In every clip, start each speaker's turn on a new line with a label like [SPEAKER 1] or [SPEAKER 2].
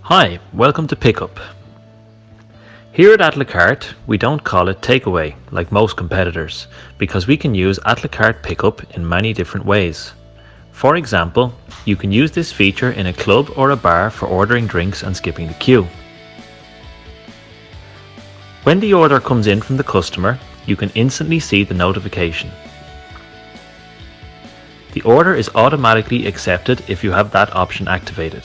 [SPEAKER 1] Hi, welcome to Pickup. Here at atlacarte, we don't call it takeaway like most competitors because we can use atlacarte Pickup in many different ways. For example, you can use this feature in a club or a bar for ordering drinks and skipping the queue. When the order comes in from the customer, you can instantly see the notification. The order is automatically accepted if you have that option activated.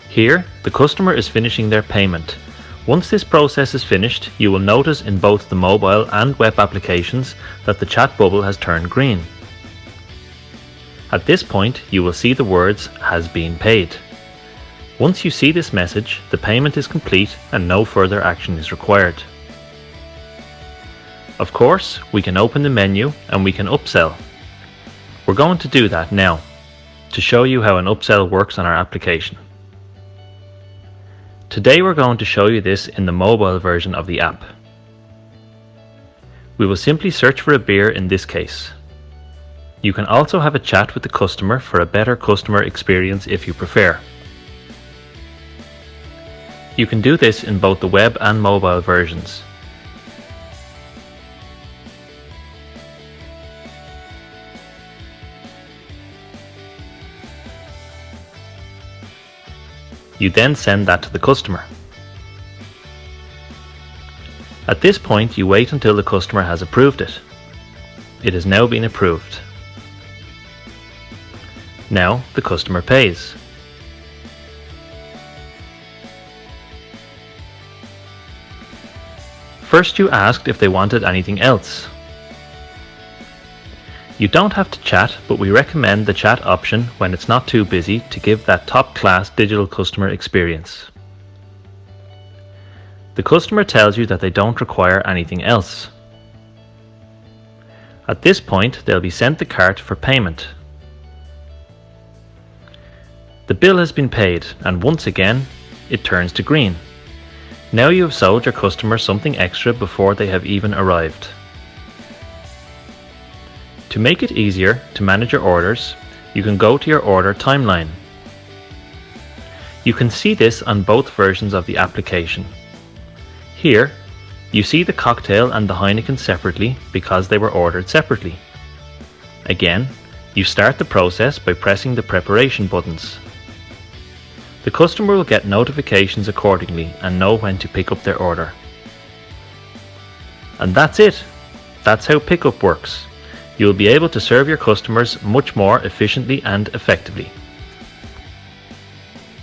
[SPEAKER 1] Here, the customer is finishing their payment. Once this process is finished, you will notice in both the mobile and web applications that the chat bubble has turned green. At this point, you will see the words "has been paid." Once you see this message, the payment is complete and no further action is required. Of course, we can open the menu and we can upsell. We're going to do that now to show you how an upsell works on our application. Today we're going to show you this in the mobile version of the app. We will simply search for a beer in this case. You can also have a chat with the customer for a better customer experience if you prefer. You can do this in both the web and mobile versions. You then send that to the customer. At this point, you wait until the customer has approved it. It has now been approved. Now the customer pays. First you asked if they wanted anything else. You don't have to chat, but we recommend the chat option when it's not too busy to give that top-class digital customer experience. The customer tells you that they don't require anything else. At this point, they'll be sent the cart for payment. The bill has been paid, and once again, it turns to green. Now you have sold your customer something extra before they have even arrived. To make it easier to manage your orders, you can go to your order timeline. You can see this on both versions of the application. Here, you see the cocktail and the Heineken separately because they were ordered separately. Again, you start the process by pressing the preparation buttons. The customer will get notifications accordingly and know when to pick up their order. And that's it. That's how Pickup works. You will be able to serve your customers much more efficiently and effectively.